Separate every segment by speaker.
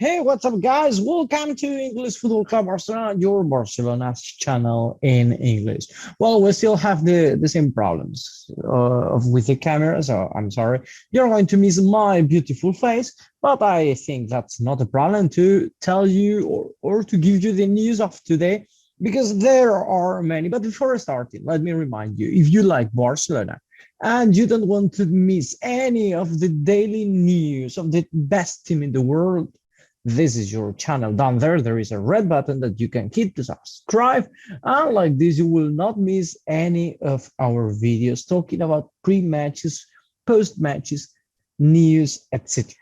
Speaker 1: Hey, what's up, guys? Welcome to English Football Club Barcelona, your Barcelona's channel in English. Well, we still have the same problems with the camera, so I'm sorry. You're going to miss my beautiful face, but I think that's not a problem to tell you or to give you the news of today because there are many. But before starting, let me remind you, if you like Barcelona, and you don't want to miss any of the daily news of the best team in the world, this is your channel. Down there, there is a red button that you can hit to subscribe. And like this, you will not miss any of our videos talking about pre-matches, post-matches, news, etc.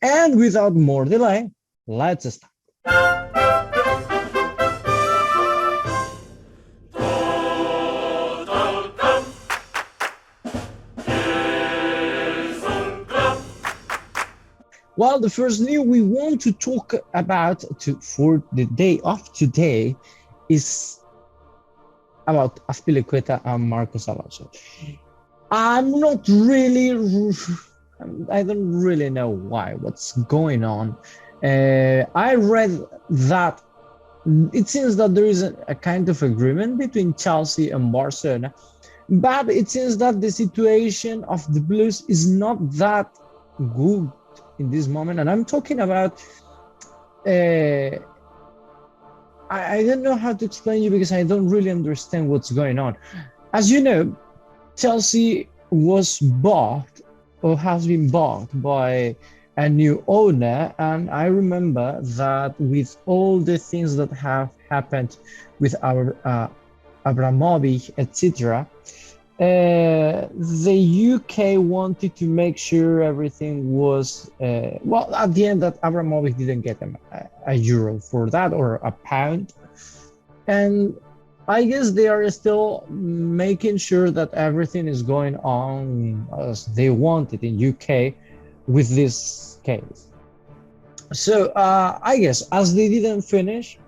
Speaker 1: And without more delay, let's start. Well, the first news we want to talk about for the day of today is about Azpilicueta and Marcos Alonso. I'm not really, I don't really know what's going on. I read that it seems that there is a kind of agreement between Chelsea and Barcelona, but it seems that the situation of the Blues is not that good in this moment, and I'm talking about I don't know how to explain you because I don't really understand what's going on. As you know, Chelsea was bought or has been bought by a new owner, and I remember that with all the things that have happened with our Abramovich, etc., the UK wanted to make sure everything was well. At the end, that Abramovich didn't get a euro for that or a pound, and I guess they are still making sure that everything is going on as they wanted in UK with this case. So I guess as they didn't finish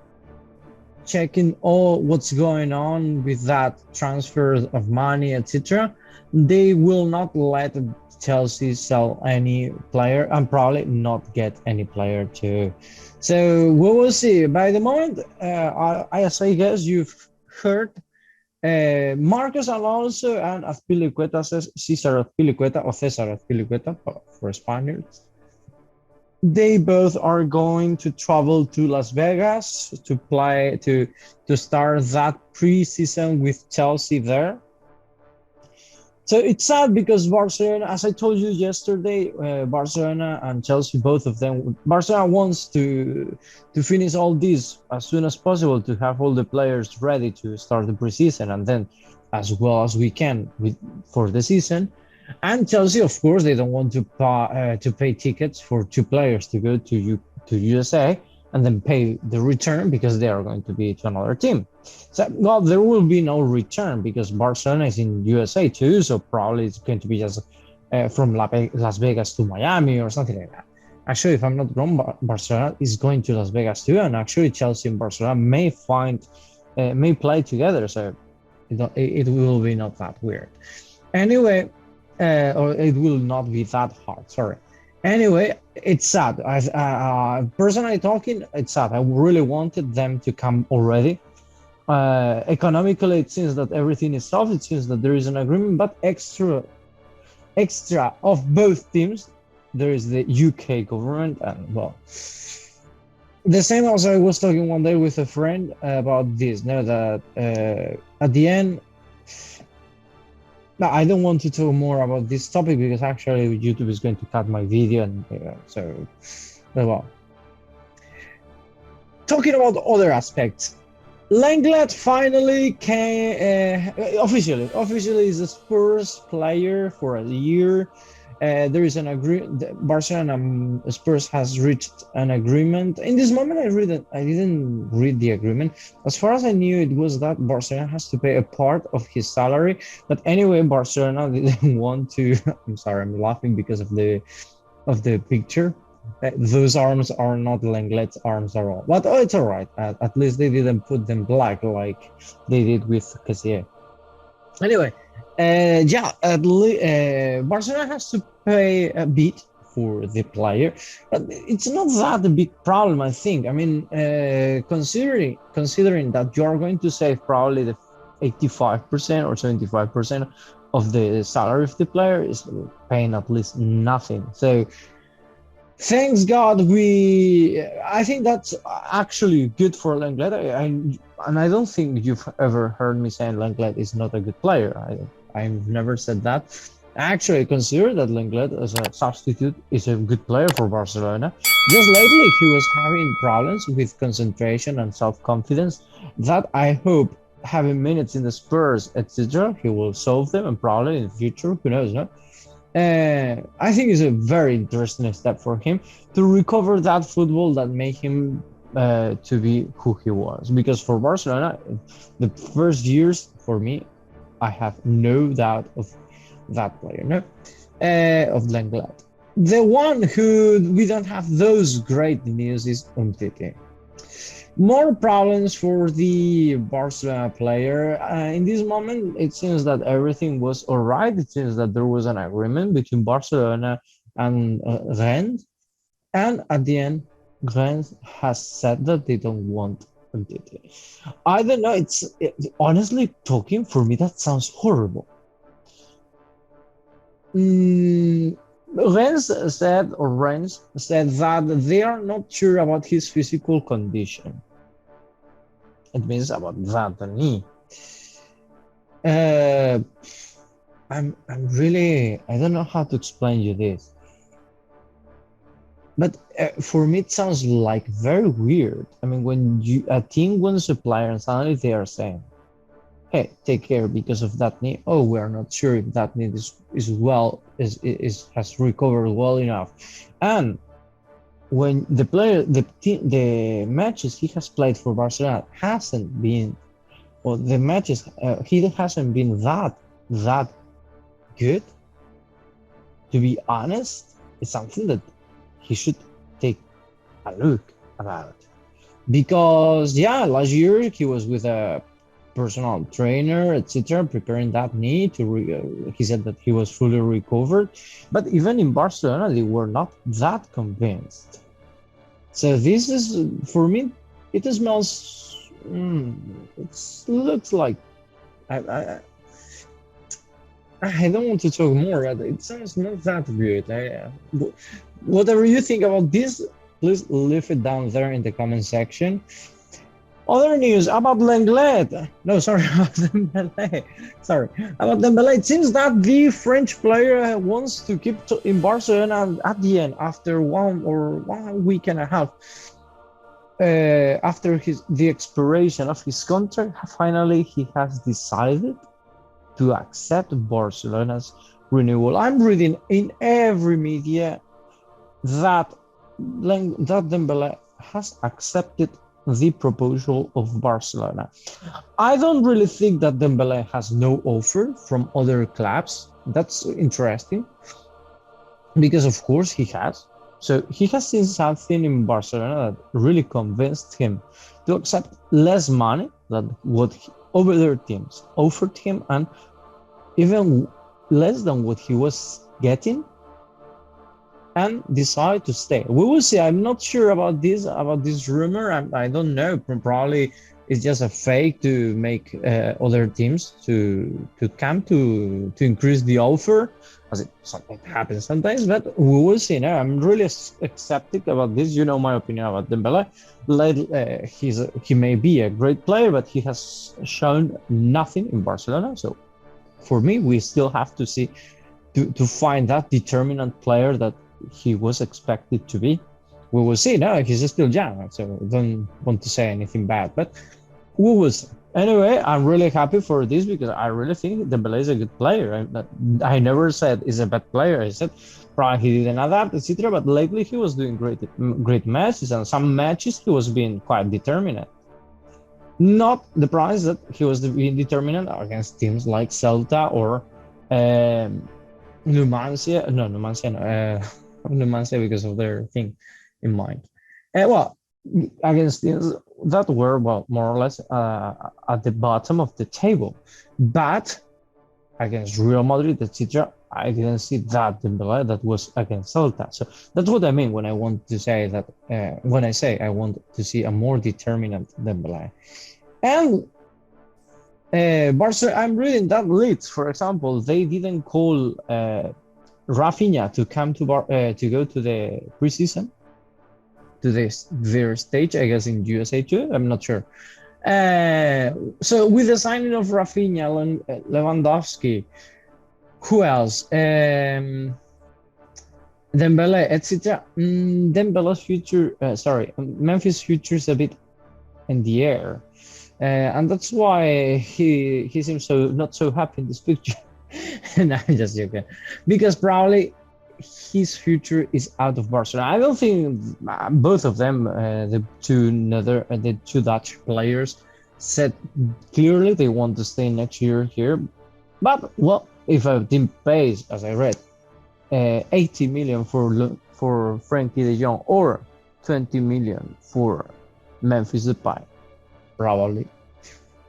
Speaker 1: checking all what's going on with that transfer of money, etc., they will not let Chelsea sell any player and probably not get any player too. So we will see. By the moment, as I guess you've heard, Marcos Alonso and Azpilicueta, Cesar Azpilicueta or Cesar Azpilicueta for Spaniards, they both are going to travel to Las Vegas to play to start that preseason with Chelsea there. So it's sad because Barcelona, as I told you yesterday, Barcelona and Chelsea, both of them, Barcelona wants to finish all this as soon as possible to have all the players ready to start the preseason and then as well as we can for the season. And Chelsea, of course, they don't want to pay tickets for two players to go to USA and then pay the return because they are going to be to another team. So, well, there will be no return because Barcelona is in USA too, so probably it's going to be just from Las Vegas to Miami or something like that. Actually, if I'm not wrong, Barcelona is going to Las Vegas too, and actually Chelsea and Barcelona may play together, so it will be not that weird. Anyway. Or it will not be that hard. Sorry. Anyway, it's sad. As personally talking, it's sad. I really wanted them to come already. Economically, it seems that everything is solved. It seems that there is an agreement, but extra of both teams, there is the UK government, and well, the same as I was talking one day with a friend about this. Now that at the end. No, I don't want to talk more about this topic because actually YouTube is going to cut my video, and so well. Talking about other aspects, Lenglet finally came officially is a Spurs player for a year. There is an agreement. Barcelona and Spurs has reached an agreement. In this moment, I didn't read the agreement. As far as I knew, it was that Barcelona has to pay a part of his salary. But anyway, Barcelona didn't want to. I'm sorry, I'm laughing because of the picture. Those arms are not Lenglet's arms at all. But it's all right. At least they didn't put them black like they did with Cassier. Anyway. Barcelona has to pay a bit for the player, but it's not that a big problem, I think. I mean, considering that you are going to save probably the 85% or 75% of the salary of the player is paying at least nothing. So thanks God, I think that's actually good for Lenglet. And I don't think you've ever heard me saying Lenglet is not a good player. I've never said that. I actually consider that Lenglet as a substitute is a good player for Barcelona. Just lately, he was having problems with concentration and self-confidence that I hope having minutes in the Spurs, etc., he will solve them, and probably in the future, who knows, no? I think it's a very interesting step for him to recover that football that made him to be who he was. Because for Barcelona, the first years for me, I have no doubt of that player, no, of Lenglet. The one who we don't have those great news is Umtiti. More problems for the Barcelona player. In this moment, it seems that everything was all right. It seems that there was an agreement between Barcelona and Rennes. And at the end, Rennes has said that they don't want Umtiti. I don't know. Honestly talking, for me, that sounds horrible. Rennes said that they are not sure about his physical condition. It means about that knee. I'm really, I don't know how to explain you this, but for me it sounds like very weird. I mean, when a team wants a player and suddenly they are saying, hey, take care because of that knee. Oh, we are not sure if that knee has recovered well enough. And when the player, the matches he has played for Barcelona hasn't been, or the matches he hasn't been that good. To be honest, it's something that he should take a look about, because last year he was with a personal trainer, etc., preparing that knee to he said that he was fully recovered, but even in Barcelona they were not that convinced. So this is, for me, it smells, it looks like, I don't want to talk more, but it sounds not that good. Whatever you think about this, please leave it down there in the comment section. Other news about Lenglet. No, sorry, about Dembélé. Sorry, about Dembélé. It seems that the French player wants to keep in Barcelona at the end, after 1 week and a half. After the expiration of his contract, finally he has decided to accept Barcelona's renewal. I'm reading in every media that Dembélé has accepted the proposal of Barcelona. I don't really think that Dembélé has no offer from other clubs. That's interesting, because of course he has. So he has seen something in Barcelona that really convinced him to accept less money than what other teams offered him, and even less than what he was getting, and decide to stay. We will see. I'm not sure about this rumor. I don't know. Probably it's just a fake to make other teams to come to increase the offer, as it happens sometimes. But we will see. Now I'm really skeptic about this. You know my opinion about Dembélé. He may be a great player, but he has shown nothing in Barcelona. So for me, we still have to see to find that determinant player that he was expected to be. We will see. No, he's still young, so don't want to say anything bad, but we will see. Anyway, I'm really happy for this, because I really think Dembélé is a good player. I never said he's a bad player. I said probably he didn't adapt, etc., but lately he was doing great matches, and some matches he was being quite determined. Not the price that he was being determined against teams like Celta or Numancia. No, Numancia, because of their thing in mind. Well, against teams that were, well, more or less at the bottom of the table, but against Real Madrid, etc., I didn't see that Dembele that was against Celta. So that's what I mean when I want to say that when I say I want to see a more determinant Dembele. And Barca, I'm reading that Leeds, for example, they didn't call Rafinha to come to go to the preseason to their stage, I guess in USA too. I'm not sure. So with the signing of Rafinha, Lewandowski, who else? Dembele, etc. Dembele's future, Memphis' future is a bit in the air, and that's why he seems so not so happy in this picture. And I'm just joking, because probably his future is out of Barcelona. I don't think both of them, the two Dutch players, said clearly they want to stay next year here. But well, if a team pays, as I read, 80 million for Frankie De Jong or 20 million for Memphis Depay, probably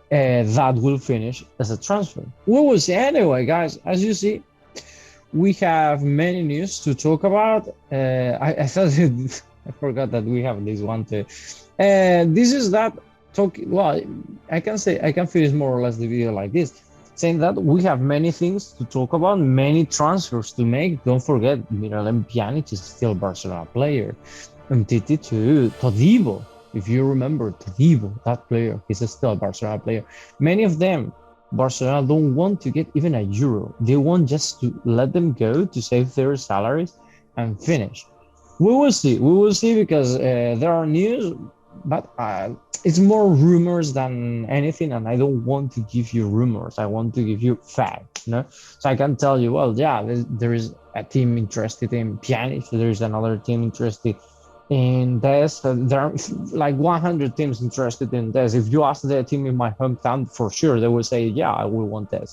Speaker 1: that will finish as a transfer. We will see. Anyway, guys, as you see, we have many news to talk about. I thought I forgot that we have this one too. This is that talk. Well, I can finish more or less the video like this, saying that we have many things to talk about, many transfers to make. Don't forget, Miralem Pjanic is still a Barcelona player. Umtiti too. Todibo, if you remember Todibo, that player, he's still a Barcelona player. Many of them, Barcelona don't want to get even a euro. They want just to let them go to save their salaries and finish. We will see. We will see because there are news, but it's more rumors than anything, and I don't want to give you rumors. I want to give you facts, So I can tell you, well, yeah, there is a team interested in Pjanic. There is another team interested in Des. There are like 100 teams interested in Des. If you ask the team in my hometown, for sure they will say, yeah, I will want Des.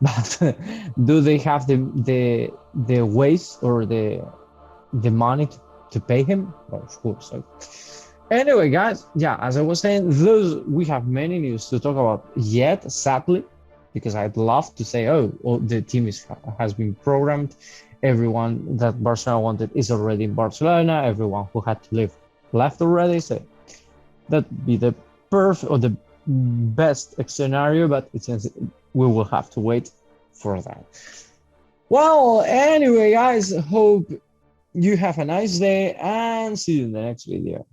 Speaker 1: But do they have the ways or the money to pay him? Well, of course. So anyway, guys, yeah, as I was saying, we have many news to talk about yet, sadly, because I'd love to say, the team has been programmed. Everyone that Barcelona wanted is already in Barcelona. Everyone who had to leave left already. So that'd be the perfect or the best scenario, but we will have to wait for that. Well, anyway, guys, hope you have a nice day and see you in the next video.